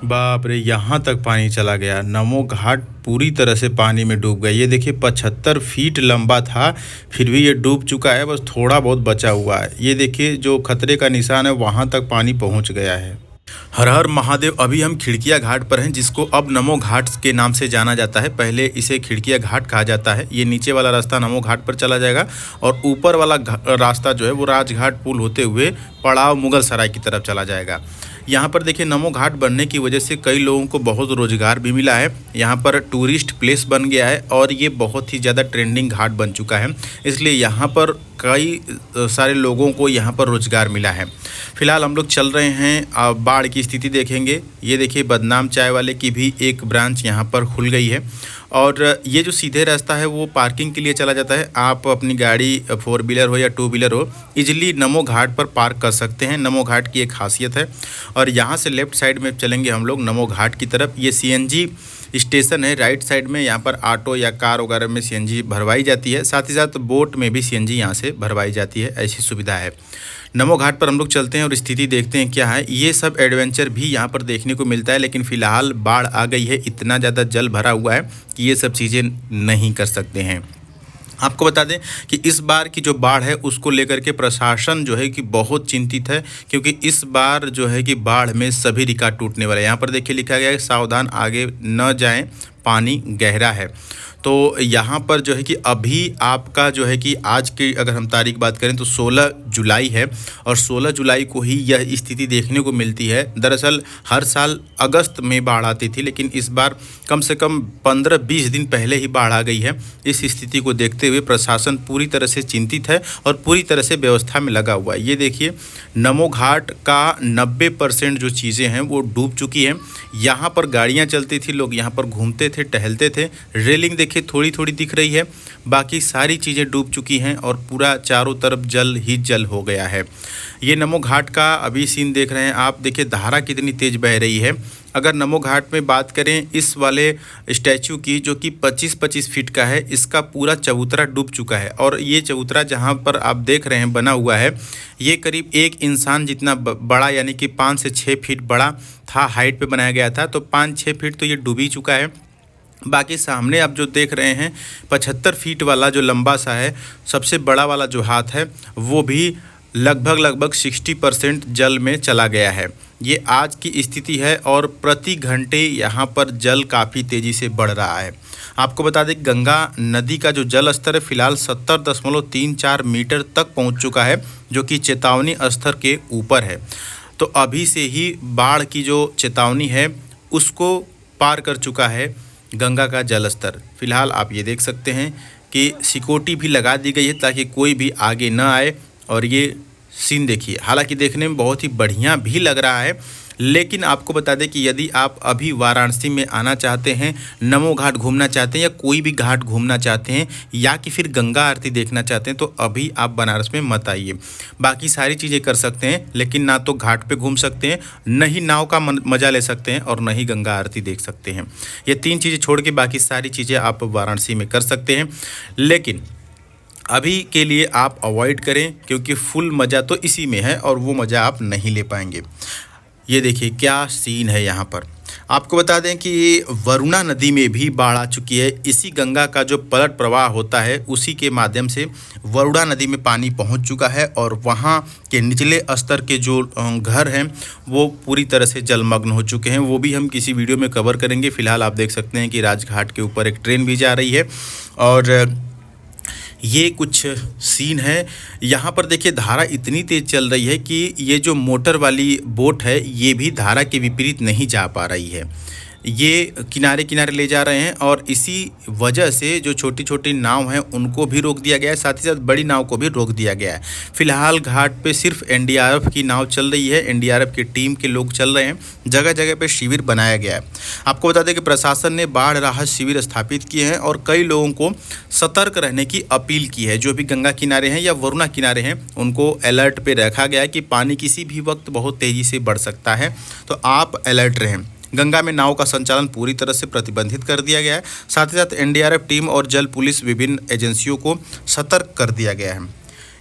बाप रे, यहाँ तक पानी चला गया। नमो घाट पूरी तरह से पानी में डूब गया। ये देखिए 75 फीट लंबा था, फिर भी ये डूब चुका है, बस थोड़ा बहुत बचा हुआ है। ये देखिए जो खतरे का निशान है वहाँ तक पानी पहुँच गया है। हर हर महादेव। अभी हम खिड़किया घाट पर हैं, जिसको अब नमो घाट के नाम से जाना जाता है। पहले इसे खिड़किया घाट कहा जाता है। ये नीचे वाला रास्ता नमो घाट पर चला जाएगा और ऊपर वाला रास्ता जो है वो राजघाट पुल होते हुए पड़ाव मुगल सराय की तरफ चला जाएगा। यहाँ पर देखिए नमो घाट बनने की वजह से कई लोगों को बहुत रोज़गार भी मिला है। यहाँ पर टूरिस्ट प्लेस बन गया है और ये बहुत ही ज़्यादा ट्रेंडिंग घाट बन चुका है, इसलिए यहाँ पर कई सारे लोगों को यहाँ पर रोज़गार मिला है। फिलहाल हम लोग चल रहे हैं, बाढ़ की स्थिति देखेंगे। ये देखिए बदनाम चाय वाले की भी एक ब्रांच यहाँ पर खुल गई है और ये जो सीधे रास्ता है वो पार्किंग के लिए चला जाता है। आप अपनी गाड़ी 4 व्हीलर हो या 2 व्हीलर हो इजीली नमो घाट पर पार्क कर सकते हैं। नमो घाट की एक खासियत है। और यहाँ से लेफ़्ट साइड में चलेंगे हम लोग नमो घाट की तरफ। ये सीएनजी स्टेशन है राइट साइड में। यहाँ पर ऑटो या कार वगैरह में सीएनजी भरवाई जाती है, साथ ही साथ बोट में भी सीएनजी यहाँ से भरवाई जाती है, ऐसी सुविधा है। नमो घाट पर हम लोग चलते हैं और स्थिति देखते हैं क्या है। ये सब एडवेंचर भी यहाँ पर देखने को मिलता है, लेकिन फ़िलहाल बाढ़ आ गई है, इतना ज़्यादा जल भरा हुआ है कि ये सब चीज़ें नहीं कर सकते हैं। आपको बता दें कि इस बार की जो बाढ़ है उसको लेकर के प्रशासन जो है कि बहुत चिंतित है, क्योंकि इस बार जो है कि बाढ़ में सभी रिकॉर्ड टूटने वाले हैं। यहाँ पर देखिए लिखा गया है सावधान आगे न जाएं, पानी गहरा है। तो यहाँ पर जो है कि अभी आपका जो है कि आज की अगर हम तारीख बात करें तो 16 जुलाई है और 16 जुलाई को ही यह स्थिति देखने को मिलती है। दरअसल हर साल अगस्त में बाढ़ आती थी, लेकिन इस बार कम से कम 15-20 दिन पहले ही बाढ़ आ गई है। इस स्थिति को देखते हुए प्रशासन पूरी तरह से चिंतित है और पूरी तरह से व्यवस्था में लगा हुआ है। ये देखिए नमो घाट का 90% जो चीज़ें हैं वो डूब चुकी हैं। यहाँ पर गाड़ियाँ चलती थी, लोग यहाँ पर घूमते थे, टहलते थे। रेलिंग देखिए थोड़ी थोड़ी दिख रही है, बाकी सारी चीज़ें डूब चुकी हैं और पूरा चारों तरफ जल ही जल हो गया है। ये नमो घाट का अभी सीन देख रहे हैं आप। देखिए धारा कितनी तेज़ बह रही है। अगर नमो घाट में बात करें इस वाले स्टैचू की जो कि 25-25 फीट का है, इसका पूरा चबूतरा डूब चुका है। और ये चबूतरा जहाँ पर आप देख रहे हैं बना हुआ है, ये करीब एक इंसान जितना बड़ा यानी कि 5 से 6 फीट बड़ा था, हाइट पे बनाया गया था। तो 5-6 फीट तो ये डूब ही चुका है। बाकी सामने आप जो देख रहे हैं 75 फीट वाला जो लंबा सा है, सबसे बड़ा वाला जो हाथ है वो भी लगभग 60% जल में चला गया है। ये आज की स्थिति है और प्रति घंटे यहाँ पर जल काफ़ी तेज़ी से बढ़ रहा है। आपको बता दें गंगा नदी का जो जल स्तर है फिलहाल 70.34 मीटर तक पहुँच चुका है, जो कि चेतावनी स्तर के ऊपर है। तो अभी से ही बाढ़ की जो चेतावनी है उसको पार कर चुका है गंगा का जल स्तर। फिलहाल आप ये देख सकते हैं कि सिक्योरिटी भी लगा दी गई है ताकि कोई भी आगे न आए। और ये सीन देखिए, हालांकि देखने में बहुत ही बढ़िया भी लग रहा है, लेकिन आपको बता दें कि यदि आप अभी वाराणसी में आना चाहते हैं, नमो घाट घूमना चाहते हैं या कोई भी घाट घूमना चाहते हैं या कि फिर गंगा आरती देखना चाहते हैं, तो अभी आप बनारस में मत आइए। बाकी सारी चीज़ें कर सकते हैं, लेकिन ना तो घाट पे घूम सकते हैं, न ही नाव का मज़ा ले सकते हैं और न ही गंगा आरती देख सकते हैं। ये 3 चीज़ें छोड़ के बाकी सारी चीज़ें आप वाराणसी में कर सकते हैं, लेकिन अभी के लिए आप अवॉइड करें, क्योंकि फुल मज़ा तो इसी में है और वो मज़ा आप नहीं ले पाएंगे। ये देखिए क्या सीन है यहाँ पर। आपको बता दें कि वरुणा नदी में भी बाढ़ आ चुकी है। इसी गंगा का जो पलट प्रवाह होता है उसी के माध्यम से वरुणा नदी में पानी पहुँच चुका है और वहाँ के निचले स्तर के जो घर हैं वो पूरी तरह से जलमग्न हो चुके हैं। वो भी हम किसी वीडियो में कवर करेंगे। फिलहाल आप देख सकते हैं कि राजघाट के ऊपर एक ट्रेन भी जा रही है और ये कुछ सीन है। यहाँ पर देखिए धारा इतनी तेज़ चल रही है कि ये जो मोटर वाली बोट है ये भी धारा के विपरीत नहीं जा पा रही है। ये किनारे किनारे ले जा रहे हैं और इसी वजह से जो छोटी छोटी नाव हैं उनको भी रोक दिया गया है, साथ ही साथ बड़ी नाव को भी रोक दिया गया है। फिलहाल घाट पे सिर्फ एनडीआरएफ की नाव चल रही है, एनडीआरएफ की टीम के लोग चल रहे हैं। जगह जगह पे शिविर बनाया गया है। आपको बता दें कि प्रशासन ने बाढ़ राहत शिविर स्थापित किए हैं और कई लोगों को सतर्क रहने की अपील की है। जो भी गंगा किनारे हैं या वरुणा किनारे हैं उनको अलर्ट पे रखा गया है कि पानी किसी भी वक्त बहुत तेज़ी से बढ़ सकता है, तो आप अलर्ट रहें। गंगा में नाव का संचालन पूरी तरह से प्रतिबंधित कर दिया गया है। साथ ही साथ एनडीआरएफ टीम और जल पुलिस विभिन्न एजेंसियों को सतर्क कर दिया गया है।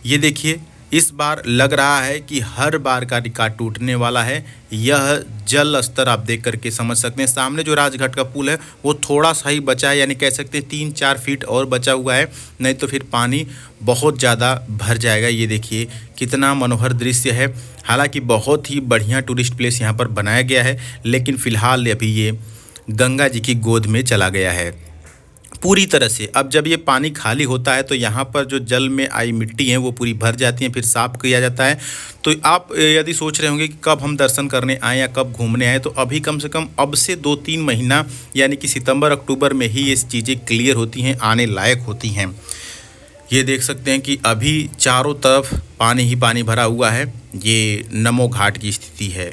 ये देखिए इस बार लग रहा है कि हर बार का रिकॉर्ड टूटने वाला है। यह जल स्तर आप देख करके समझ सकते हैं। सामने जो राजघाट का पुल है वो थोड़ा सा ही बचा है, यानी कह सकते हैं 3-4 फीट और बचा हुआ है, नहीं तो फिर पानी बहुत ज़्यादा भर जाएगा। ये देखिए कितना मनोहर दृश्य है। हालांकि बहुत ही बढ़िया टूरिस्ट प्लेस यहाँ पर बनाया गया है, लेकिन फ़िलहाल अभी ये गंगा जी की गोद में चला गया है पूरी तरह से। अब जब ये पानी खाली होता है तो यहाँ पर जो जल में आई मिट्टी है वो पूरी भर जाती है, फिर साफ़ किया जाता है। तो आप यदि सोच रहे होंगे कि कब हम दर्शन करने आए या कब घूमने आए, तो अभी कम से कम अब से 2-3 महीना यानी कि सितंबर अक्टूबर में ही ये चीज़ें क्लियर होती हैं, आने लायक होती हैं। ये देख सकते हैं कि अभी चारों तरफ पानी ही पानी भरा हुआ है। ये नमो घाट की स्थिति है।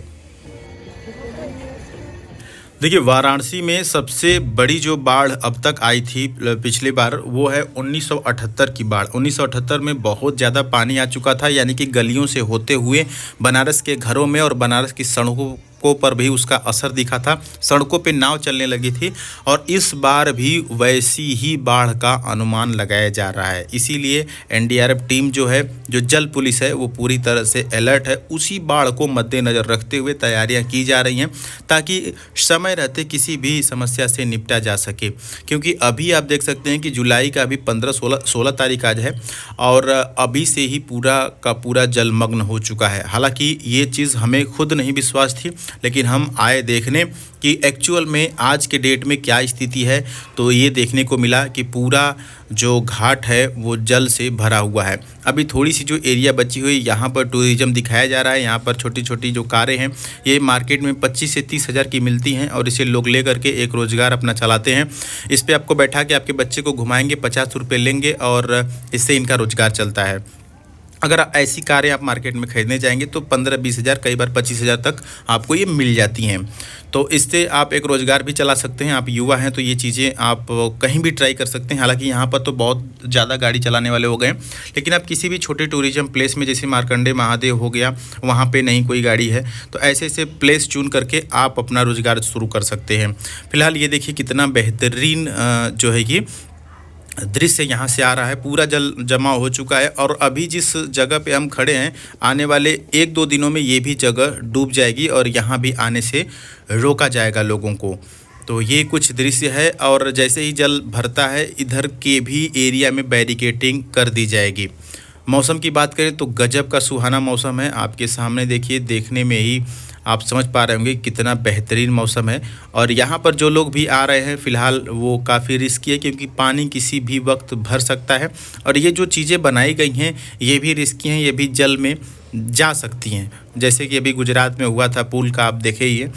देखिए वाराणसी में सबसे बड़ी जो बाढ़ अब तक आई थी पिछली बार, वो है 1978 की बाढ़। 1978 में बहुत ज़्यादा पानी आ चुका था, यानी कि गलियों से होते हुए बनारस के घरों में और बनारस की सड़कों पर भी उसका असर दिखा था। सड़कों पे नाव चलने लगी थी और इस बार भी वैसी ही बाढ़ का अनुमान लगाया जा रहा है। इसीलिए एनडीआरएफ टीम जो है, जो जल पुलिस है, वो पूरी तरह से अलर्ट है। उसी बाढ़ को मद्देनज़र रखते हुए तैयारियां की जा रही हैं ताकि समय रहते किसी भी समस्या से निपटा जा सके। क्योंकि अभी आप देख सकते हैं कि जुलाई का अभी 15-16 तारीख आज है और अभी से ही पूरा का पूरा जलमग्न हो चुका है। हालांकि ये चीज़ हमें खुद नहीं विश्वास थी, लेकिन हम आए देखने कि एक्चुअल में आज के डेट में क्या स्थिति है, तो ये देखने को मिला कि पूरा जो घाट है वो जल से भरा हुआ है। अभी थोड़ी सी जो एरिया बची हुई, यहाँ पर टूरिज़्म दिखाया जा रहा है। यहाँ पर छोटी छोटी जो कारें हैं ये मार्केट में 25 से 30 हज़ार की मिलती हैं और इसे लोग ले करके एक रोज़गार अपना चलाते हैं। इस पर आपको बैठा के आपके बच्चे को घुमाएंगे, 50 रुपये लेंगे और इससे इनका रोज़गार चलता है। अगर ऐसी कारें आप मार्केट में ख़रीदने जाएंगे तो 15-20 हज़ार, कई बार 25 हज़ार तक आपको ये मिल जाती हैं। तो इससे आप एक रोज़गार भी चला सकते हैं। आप युवा हैं तो ये चीज़ें आप कहीं भी ट्राई कर सकते हैं। हालांकि यहाँ पर तो बहुत ज़्यादा गाड़ी चलाने वाले हो गए, लेकिन आप किसी भी छोटे टूरिज़्म प्लेस में, जैसे मार्कंडे महादेव हो गया, वहाँ पर नहीं कोई गाड़ी है, तो ऐसे ऐसे प्लेस चुन करके आप अपना रोज़गार शुरू कर सकते हैं। फ़िलहाल ये देखिए कितना बेहतरीन जो है कि दृश्य यहाँ से आ रहा है। पूरा जल जमा हो चुका है और अभी जिस जगह पे हम खड़े हैं, आने वाले 1-2 दिनों में ये भी जगह डूब जाएगी और यहाँ भी आने से रोका जाएगा लोगों को। तो ये कुछ दृश्य है और जैसे ही जल भरता है इधर के भी एरिया में बैरिकेडिंग कर दी जाएगी। मौसम की बात करें तो गजब का सुहाना मौसम है। आपके सामने देखिए, देखने में ही आप समझ पा रहे होंगे कितना बेहतरीन मौसम है। और यहाँ पर जो लोग भी आ रहे हैं फ़िलहाल वो काफ़ी रिस्की है, क्योंकि पानी किसी भी वक्त भर सकता है और ये जो चीज़ें बनाई गई हैं ये भी रिस्की हैं, ये भी जल में जा सकती हैं। जैसे कि अभी गुजरात में हुआ था पुल का, आप देखे ही है,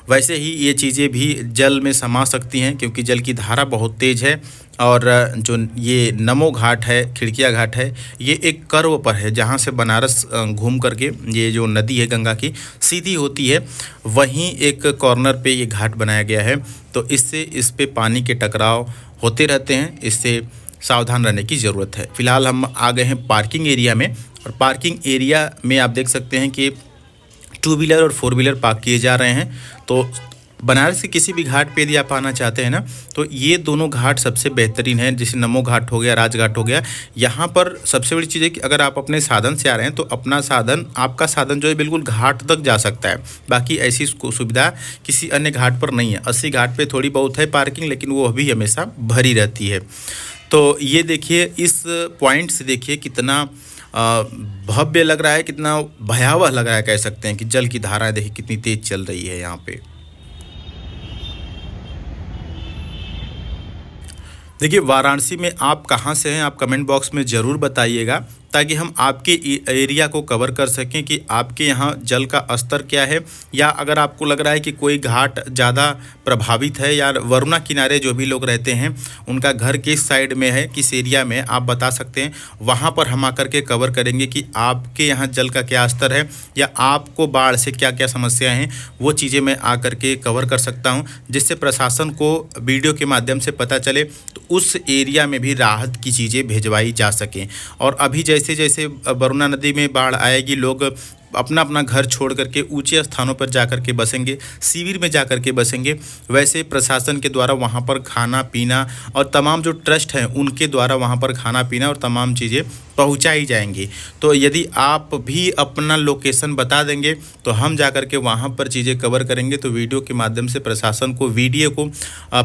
वैसे ही ये चीज़ें भी जल में समा सकती हैं क्योंकि जल की धारा बहुत तेज़ है। और जो ये नमो घाट है, खिड़किया घाट है, ये एक कर्व पर है जहाँ से बनारस घूम करके ये जो नदी है गंगा की सीधी होती है, वहीं एक कॉर्नर पे ये घाट बनाया गया है। तो इससे इस पे पानी के टकराव होते रहते हैं, इससे सावधान रहने की ज़रूरत है। फ़िलहाल हम आ गए हैं पार्किंग एरिया में और पार्किंग एरिया में आप देख सकते हैं कि 2 व्हीलर और 4 व्हीलर पार्क किए जा रहे हैं। तो बनारस के किसी भी घाट पे यदि आप आना चाहते हैं ना, तो ये दोनों घाट सबसे बेहतरीन हैं। जैसे नमो घाट हो गया, राजघाट हो गया, यहाँ पर सबसे बड़ी चीज़ है कि अगर आप अपने साधन से आ रहे हैं तो अपना साधन, आपका साधन जो है बिल्कुल घाट तक जा सकता है। बाकी ऐसी सुविधा किसी अन्य घाट पर नहीं है। 80 घाट पे थोड़ी बहुत है पार्किंग, लेकिन वो अभी हमेशा भरी रहती है। तो ये देखिए, इस पॉइंट से देखिए कितना भव्य लग रहा है, कितना भयावह लग रहा है, कह सकते हैं कि जल की धारा देखिए कितनी तेज़ चल रही है यहाँ पे। देखिए वाराणसी में आप कहाँ से हैं, आप कमेंट बॉक्स में ज़रूर बताइएगा ताकि हम आपके एरिया को कवर कर सकें कि आपके यहाँ जल का स्तर क्या है, या अगर आपको लग रहा है कि कोई घाट ज़्यादा प्रभावित है या वरुणा किनारे जो भी लोग रहते हैं उनका घर किस साइड में है, किस एरिया में, आप बता सकते हैं। वहाँ पर हम आकर के कवर करेंगे कि आपके यहाँ जल का क्या स्तर है या आपको बाढ़ से क्या क्या समस्याएँ हैं, वो चीज़ें मैं आकर के कवर कर सकता हूँ, जिससे प्रशासन को वीडियो के माध्यम से पता चले तो उस एरिया में भी राहत की चीज़ें भिजवाई जा सकें। और अभी जैसे जैसे वरुणा नदी में बाढ़ आएगी, लोग अपना अपना घर छोड़ करके ऊंचे स्थानों पर जा करके बसेंगे, शिविर में जा करके बसेंगे, वैसे प्रशासन के द्वारा वहाँ पर खाना पीना और तमाम जो ट्रस्ट हैं उनके द्वारा वहाँ पर खाना पीना और तमाम चीज़ें पहुँचाई जाएंगी। तो यदि आप भी अपना लोकेशन बता देंगे तो हम जा कर के वहाँ पर चीज़ें कवर करेंगे। तो वीडियो के माध्यम से प्रशासन को वीडियो को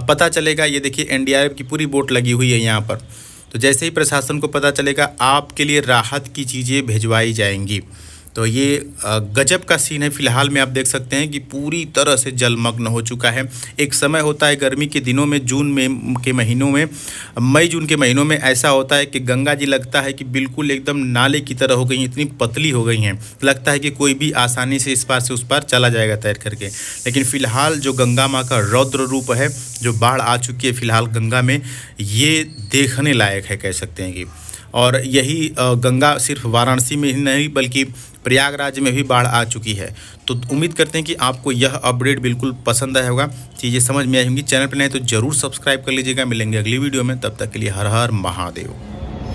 पता चलेगा। ये देखिए एनडीआरएफ की पूरी बोट लगी हुई है यहाँ पर। तो जैसे ही प्रशासन को पता चलेगा आपके लिए राहत की चीज़ें भिजवाई जाएंगी। तो ये गजब का सीन है। फ़िलहाल में आप देख सकते हैं कि पूरी तरह से जलमग्न हो चुका है। एक समय होता है गर्मी के दिनों में, जून में के महीनों में, मई जून के महीनों में ऐसा होता है कि गंगा जी लगता है कि बिल्कुल एकदम नाले की तरह हो गई हैं, इतनी पतली हो गई हैं, लगता है कि कोई भी आसानी से इस पार से उस पार चला जाएगा तैर करके। लेकिन फ़िलहाल जो गंगा माँ का रौद्र रूप है, जो बाढ़ आ चुकी है फ़िलहाल गंगा में, ये देखने लायक है कह सकते हैं कि। और यही गंगा सिर्फ वाराणसी में ही नहीं बल्कि प्रयागराज में भी बाढ़ आ चुकी है। तो उम्मीद करते हैं कि आपको यह अपडेट बिल्कुल पसंद आया होगा, चीज़ें समझ में आई होंगी। चैनल पर नए तो ज़रूर सब्सक्राइब कर लीजिएगा। मिलेंगे अगली वीडियो में, तब तक के लिए हर हर महादेव।